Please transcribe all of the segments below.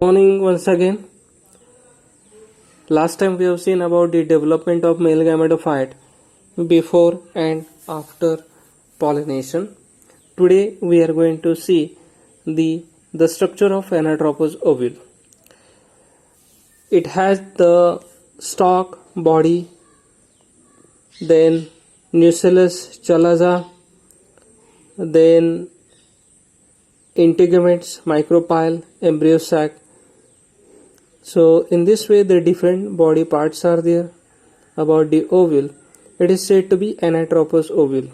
Morning once again. Last time we have seen about the development of male gametophyte before and after pollination. Today we are going to see the structure of Anatropous ovule. It has the stalk, body, then nucellus, chalaza, then integuments, micropyle, embryo sac. So in this way the different body parts are there about the ovule. It is said to be anatropous ovule.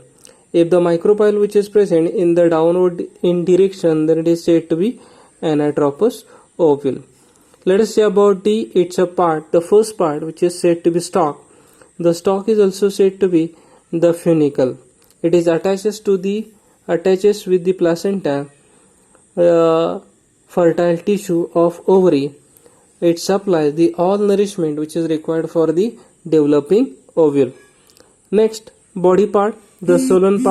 If the micropyle which is present in the downward in direction, then it is said to be anatropous ovule. Let us see about the first part which is said to be stalk. The stalk is also said to be the funicle. It is attaches with the placenta, fertile tissue of ovary. It supplies the all nourishment which is required for the developing ovule. Next, body part, the swollen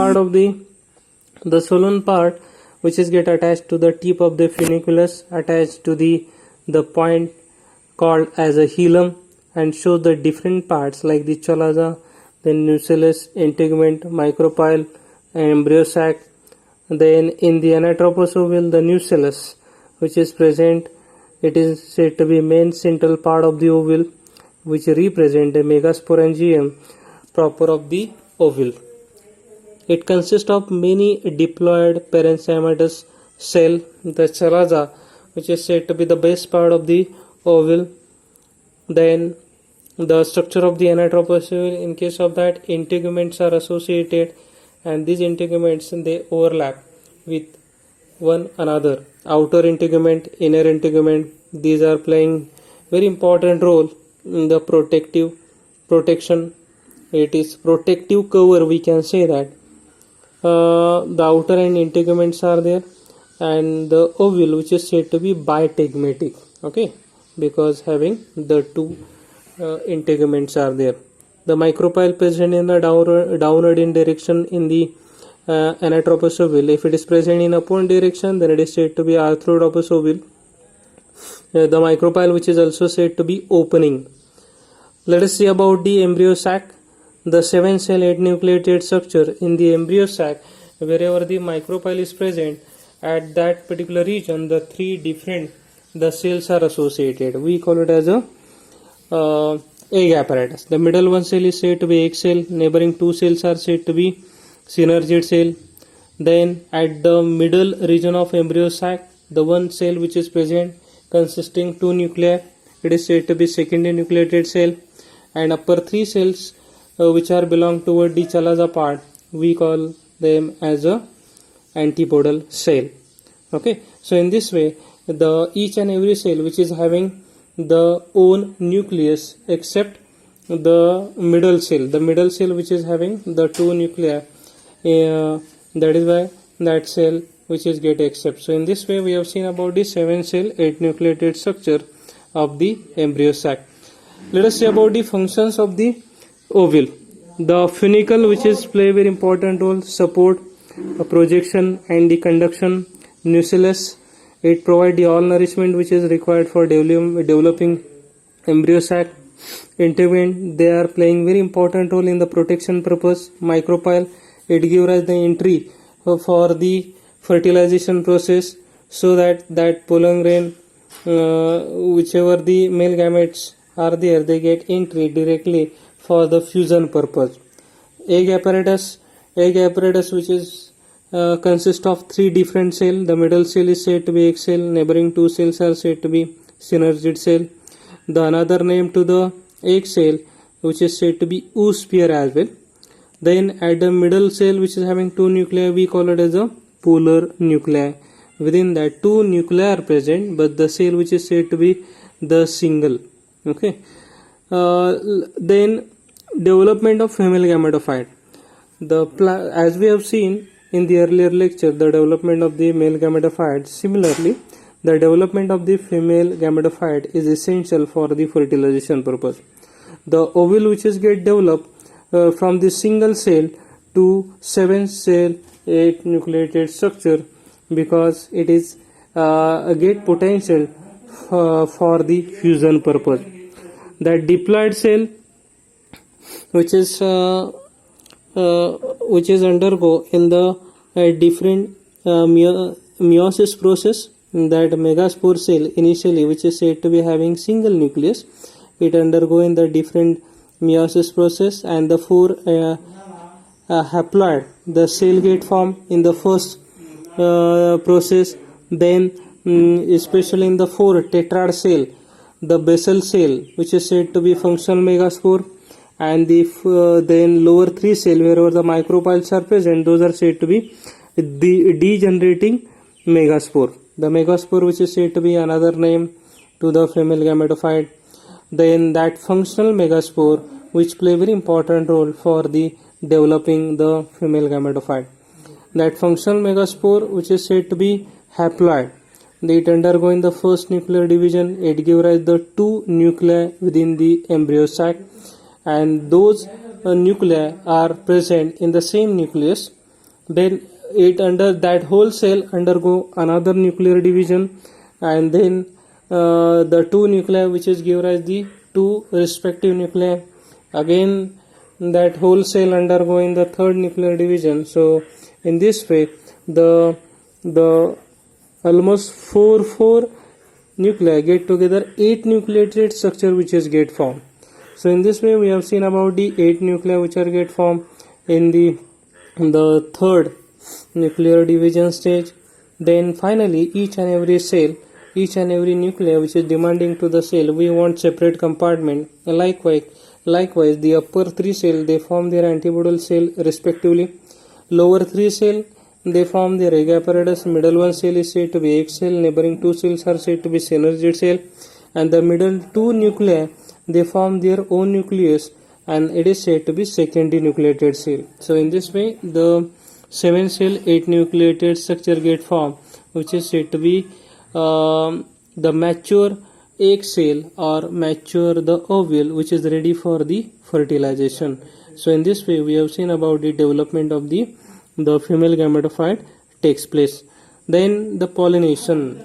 part which is get attached to the tip of the funiculus, attached to the point called as a hilum, and shows the different parts like the chalaza, then nucellus, integument, micropyle, and embryo sac. Then in the anatropous ovule, the nucellus which is present. It is said to be main central part of the ovule, which represent the megasporangium proper of the ovule. It consists of many diploid parenchymatous cell. The chalaza, which is said to be the base part of the ovule. Then the structure of the anatropous ovule, in case of that, integuments are associated, and these integuments they overlap with one another. Outer integument, inner integument, these are playing very important role in the protection. It is protective cover, we can say that. The outer and integuments are there, and the ovule which is said to be bitegmatic, okay, because having the two integuments are there. The micropyle present in the downward in direction in the anatropous ovule. If it is present in upward direction, then it is said to be arthrodopous ovule. The micropyle which is also said to be opening. Let us see about the embryo sac. The 7-cell 8-nucleated structure in the embryo sac, wherever the micropyle is present, at that particular region the cells are associated. We call it as a egg apparatus. The middle one cell is said to be egg cell. Neighboring two cells are said to be synergid cell. Then at the middle region of embryo sac, the one cell which is present consisting two nuclei, it is said to be secondary nucleated cell. And upper three cells which are belong toward the chalaza part, we call them as a antipodal cell. Okay, so in this way the each and every cell which is having the own nucleus except the middle cell which is having the two nuclei, that is why that cell which is get except. So in this way we have seen about the 7-cell 8-nucleated structure of the embryo sac. Let us see about the functions of the ovule. The funicle, which is play very important role, support projection and the conduction. Nucellus, it provide the all nourishment which is required for developing embryo sac. Integument, they are playing very important role in the protection purpose. Micropyle, it gives us the entry for the fertilization process, so that pollen grain, whichever the male gametes are there, they get entry directly for the fusion purpose. Egg apparatus which is consists of 3 different cells. The middle cell is said to be egg cell. Neighboring two cells are said to be synergid cell. The another name to the egg cell which is said to be oosphere as well. Then at the middle cell which is having two nuclei, we call it as a polar nuclei. Within that two nuclei are present, but the cell which is said to be the single. Okay. Then development of female gametophyte. As we have seen in the earlier lecture, the development of the male gametophyte. Similarly, the development of the female gametophyte is essential for the fertilization purpose. The ovule which is get developed from the single cell to 7-cell 8-nucleated structure, because it is get potential for the fusion purpose. That diploid cell, which is undergo in the different meiosis process. That megaspore cell initially, which is said to be having single nucleus, it undergo in the different meiosis process, and the four haploid, the cell get formed in the first process. Then especially in the four tetrad cell, the basal cell, which is said to be functional megaspore, and the then lower three cell wherever the micropiles are present, those are said to be the degenerating megaspore. The megaspore, which is said to be another name to the female gametophyte. Then that functional megaspore, which play very important role for the developing the female gametophyte. That functional megaspore, which is said to be haploid, it undergo in the first nuclear division. It gives rise the two nuclei within the embryo sac, and those nuclei are present in the same nucleus. Then it under that whole cell undergo another nuclear division, and then the two nuclei which is give rise the two respective nuclei. Again that whole cell undergo in the third nuclear division. So in this way the almost four nuclei get together 8 nucleated structure which is get formed. So in this way we have seen about the 8 nuclei which are get formed in the third nuclear division stage. Then finally each and every cell, each and every nuclei which is demanding to the cell, we want separate compartment. Likewise the upper 3 cell, they form their antibodal cell respectively. Lower 3 cell, they form their egg apparatus. Middle 1 cell is said to be egg cell. Neighboring 2 cells are said to be synergid cell, and the middle 2 nuclei, they form their own nucleus, and it is said to be secondary nucleated cell. So in this way the 7 cell 8 nucleated structure get formed, which is said to be the mature egg cell or mature the ovule, which is ready for the fertilization. So in this way we have seen about the development of the female gametophyte takes place. Then the pollination.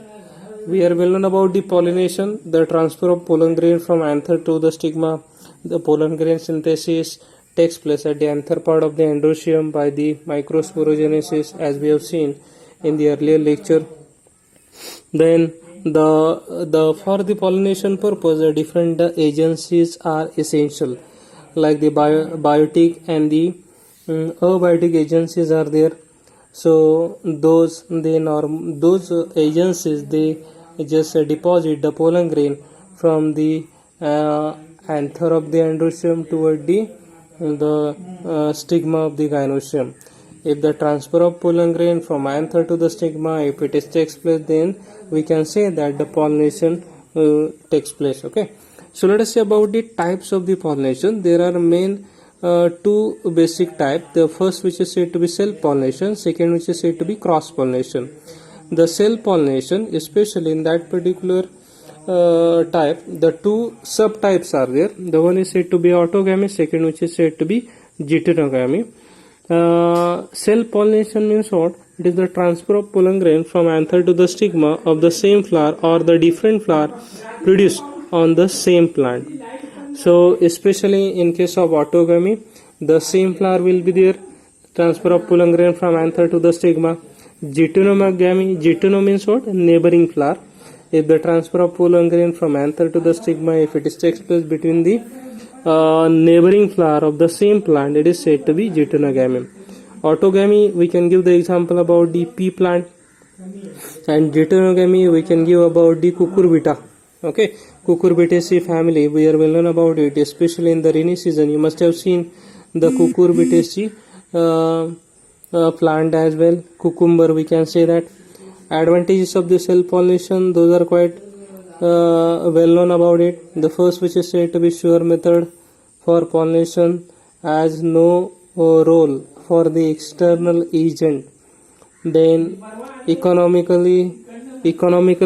We are well known about the pollination, the transfer of pollen grain from anther to the stigma. The pollen grain synthesis takes place at the anther part of the androecium by the microsporogenesis, as we have seen in the earlier lecture. Then the for the pollination purpose, the different agencies are essential, like the biotic and the abiotic agencies are there. So those agencies, they just deposit the pollen grain from the anther of the androecium toward the stigma of the gynoecium. If the transfer of pollen grain from anther to the stigma, if it takes place, then we can say that the pollination takes place. Okay, so let us see about the types of the pollination. There are main 2 basic types. The first, which is said to be self pollination, second, which is said to be cross pollination. The self pollination, especially in that particular type, the 2 subtypes are there. The one is said to be autogamy, second which is said to be geitonogamy. Self pollination means what? It is the transfer of pollen grain from anther to the stigma of the same flower or the different flower produced on the same plant. So especially in case of autogamy, the same flower will be there, transfer of pollen grain from anther to the stigma. Geitonogamy, geitono means what? Neighboring flower. If the transfer of pollen grain from anther to the stigma, if it takes place between the neighboring flower of the same plant, it is said to be geitonogamy. Autogamy, we can give the example about the pea plant, and geitonogamy we can give about the cucurbita. Okay, Cucurbitaceae family, we are well known about it, especially in the rainy season. You must have seen the Cucurbitaceae plant as well. Cucumber, we can say that. Advantages of the self pollination, those are quite well known about it. The first, which is said to be sure method for pollination, has no role for the external agent. Then economical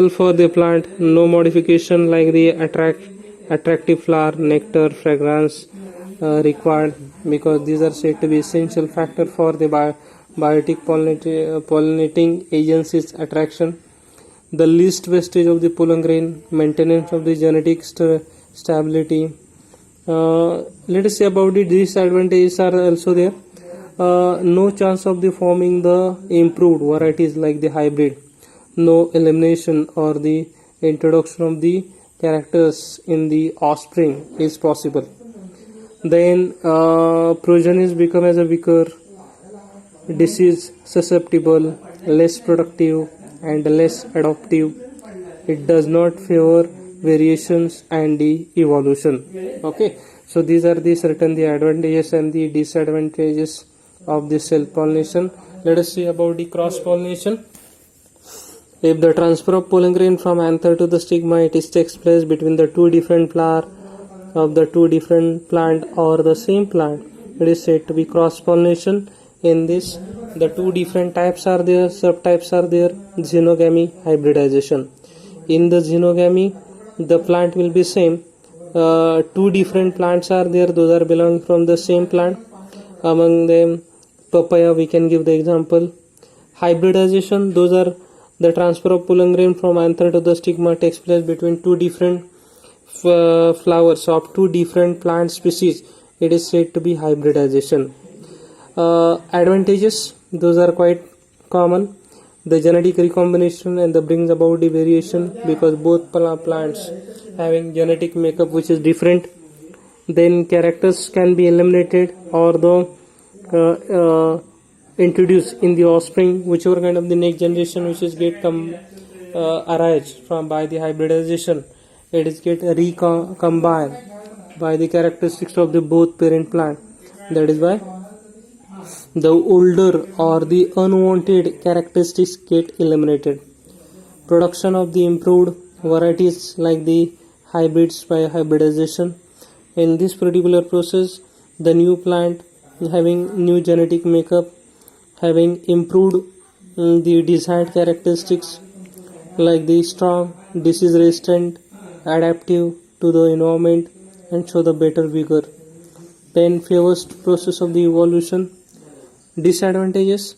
for the plant, no modification like the attractive flower, nectar, fragrance required, because these are said to be essential factor for the biotic pollinating agency's attraction. the least wastage of the pollen grain, maintenance of the genetic stability. Let us say about the disadvantages are also there. No chance of the forming the improved varieties like the hybrid, no elimination or the introduction of the characters in the offspring is possible. Then progenies become as a weaker, disease susceptible, less productive and less adaptive. It does not favor variations and the evolution. Okay, so these are the certain the advantages and the disadvantages of the self pollination. Let us see about the cross pollination. If the transfer of pollen grain from anther to the stigma, it takes place between the two different flower of the two different plant or the same plant. It is said to be cross pollination. In this, the two different types are there, subtypes are there, xenogamy, hybridization. In the xenogamy, the plant will be same. Two different plants are there, those are belonging from the same plant. Among them, papaya, we can give the example. Hybridization, those are the transfer of pollen grain from anther to the stigma takes place between two different flowers of two different plant species. It is said to be hybridization. Advantages, those are quite common. The genetic recombination and the brings about the variation because both plants having genetic makeup which is different. Then characters can be eliminated or the introduced in the offspring, whichever kind of the next generation which is get arise from by the hybridization, it is get recombined by the characteristics of the both parent plant. That is why the older or the unwanted characteristics get eliminated. Production of the improved varieties like the hybrids by hybridization. In this particular process, the new plant having new genetic makeup, having improved the desired characteristics like the strong, disease resistant, adaptive to the environment and show the better vigor. Then favors process of the evolution. Disadvantages,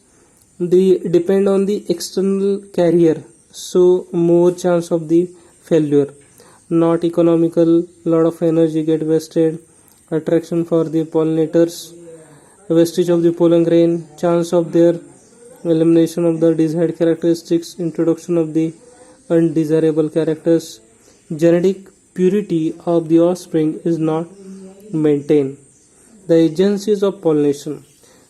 they depend on the external carrier, so more chance of the failure. Not economical, lot of energy get wasted. Attraction for the pollinators, wastage of the pollen grain, chance of their elimination of the desired characteristics, introduction of the undesirable characters. Genetic purity of the offspring is not maintained. The agencies of pollination.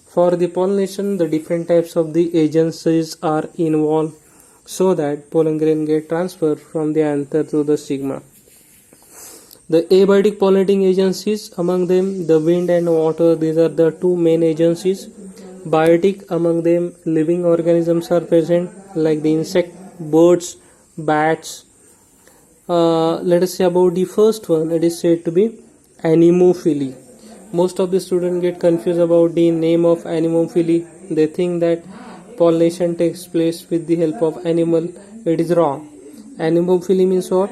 For the pollination, the different types of the agencies are involved so that pollen grain get transferred from the anther to the stigma. The abiotic pollinating agencies, among them the wind and water, these are the two main agencies. Biotic, among them living organisms are present like the insect, birds, bats. Let us say about the first one, it is said to be anemophily. Most of the students get confused about the name of anemophily. They think that pollination takes place with the help of animal. It is wrong. Anemophily means what?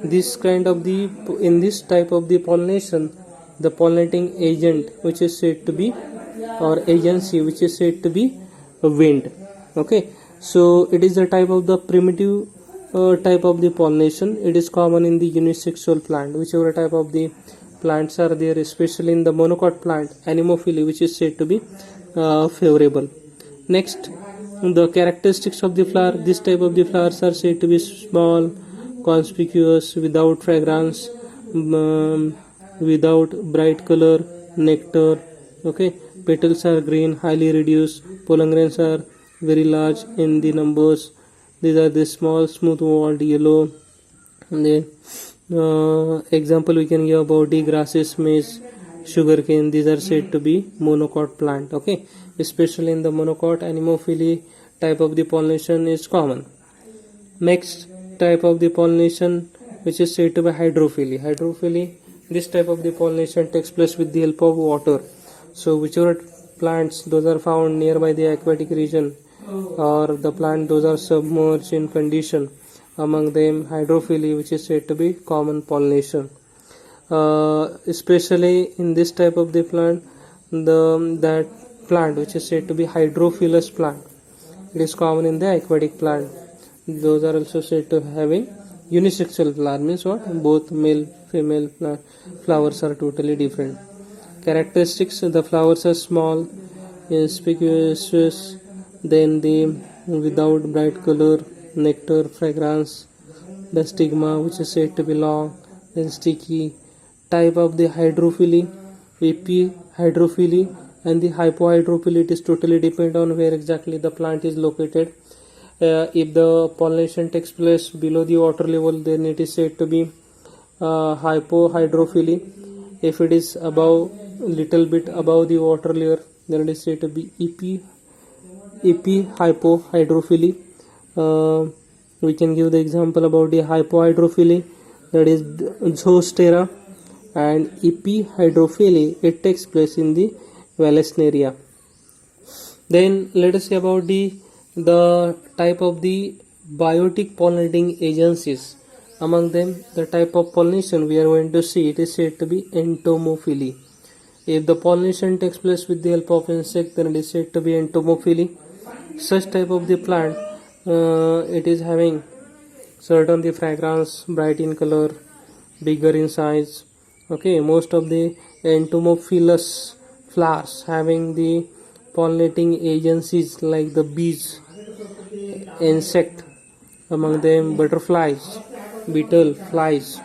This kind of the, in this type of the pollination, the pollinating agent which is said to be, or agency which is said to be wind. Okay, so it is a type of the primitive type of the pollination. It is common in the unisexual plant, whichever type of the plants are there, especially in the monocot plant, anemophily which is said to be favorable. Next, the characteristics of the flower. This type of the flowers are said to be small, conspicuous, without fragrance, without bright color, nectar. Okay, petals are green, highly reduced, pollen grains are very large in the numbers. These are the small, smooth walled, yellow. And then example we can give about the grasses, maize, sugarcane. These are said to be monocot plant. Okay, especially in the monocot, anemophily type of the pollination is common. Next type of the pollination which is said to be hydrophily. Hydrophily, this type of the pollination takes place with the help of water. So whichever plants those are found nearby the aquatic region or the plant those are submerged in condition, among them hydrophily which is said to be common pollination. Especially in this type of the plant, that plant which is said to be hydrophilous plant, it is common in the aquatic plant. those are also said to having unisexual flower. Means what? Both male female flowers are totally different. Characteristics: the flowers are small, inconspicuous, then the without bright color, nectar, fragrance. The stigma, which is said to be long, then sticky. Type of the hydrophily: epihydrophily and the hypohydrophily. It is totally depend on where exactly the plant is located. If the pollination takes place below the water level, then it is said to be hypohydrophily. If it is above, little bit above the water layer, then it is said to be epihypohydrophily. We can give the example about the hypohydrophily, that is Zostera, and epihydrophily, it takes place in the Vallisneria. Then let us see about the type of the biotic pollinating agencies. Among them, the type of pollination we are going to see, it is said to be entomophily. If the pollination takes place with the help of insect, then it is said to be entomophily. Such type of the plant, it is having certain the fragrance, bright in color, bigger in size. Okay, most of the entomophilous flowers having the pollinating agencies like the bees, insect, among them butterflies, beetle, flies.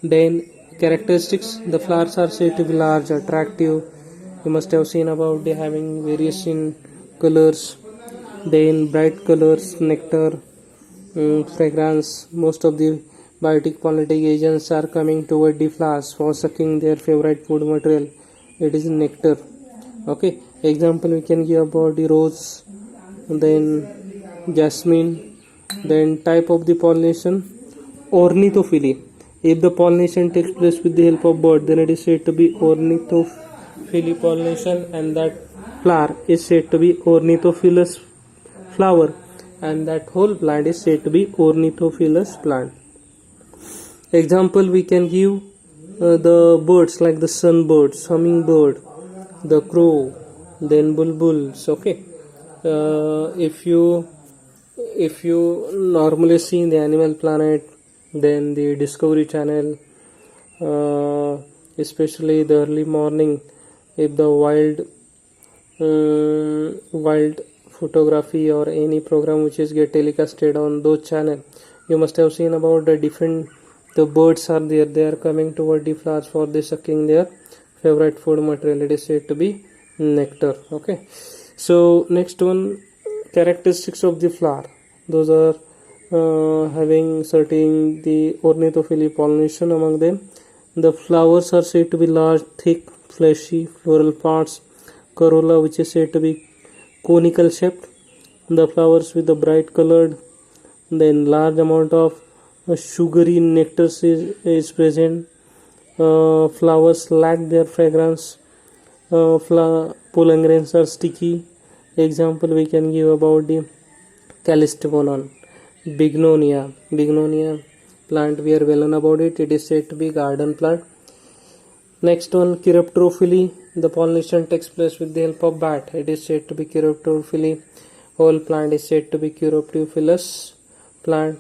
Then characteristics: the flowers are said to be large, attractive. You must have seen about the having various in colors, then bright colors, nectar, fragrance. Most of the biotic pollinating agents are coming toward the flowers for sucking their favorite food material. It is nectar. Okay, example we can give about the rose, then jasmine. Then type of the pollination: ornithophily. If the pollination takes place with the help of bird, then it is said to be ornithophily pollination, and that flower is said to be ornithophilous flower, and that whole plant is said to be ornithophilous plant. Example we can give the birds like the sunbird, hummingbird, the crow, then bulbuls. Okay, if you normally see in the Animal Planet, then the Discovery Channel, especially the early morning, if the wild photography or any program which is get telecasted on those channel, you must have seen about the birds are there, they are coming toward the flowers for the sucking their favorite food material. It is said to be nectar. Okay, so next one, characteristics of the flower. Those are having certain the ornithophily pollination. Among them, the flowers are said to be large, thick, fleshy, floral parts, corolla which is said to be conical shaped, the flowers with the bright colored, then large amount of sugary nectar is present. Flowers lack their fragrance. Pollen grains are sticky. Example we can give about the Callistomonon, Bignonia plant, we are well known about it. It is said to be garden plant. Next one, Chiropterophily. The pollination takes place with the help of bat. It is said to be Chiropterophily. Whole plant is said to be Chiropterophilous plant.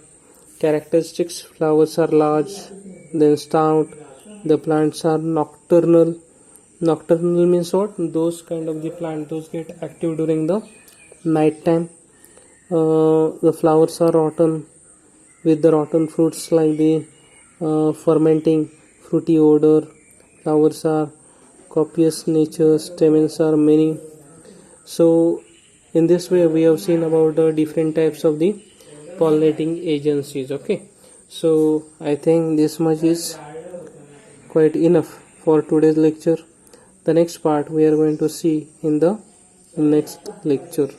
Characteristics: flowers are large, then stout. The plants are nocturnal. Nocturnal means what? Those kind of the plant, those get active during the night time. The flowers are rotten, with the rotten fruits like the fermenting fruity odor. Flowers are copious nature, stamens are many. So in this way we have seen about the different types of the pollinating agencies. Okay, so I think this much is quite enough for today's lecture. The next part we are going to see in the next lecture.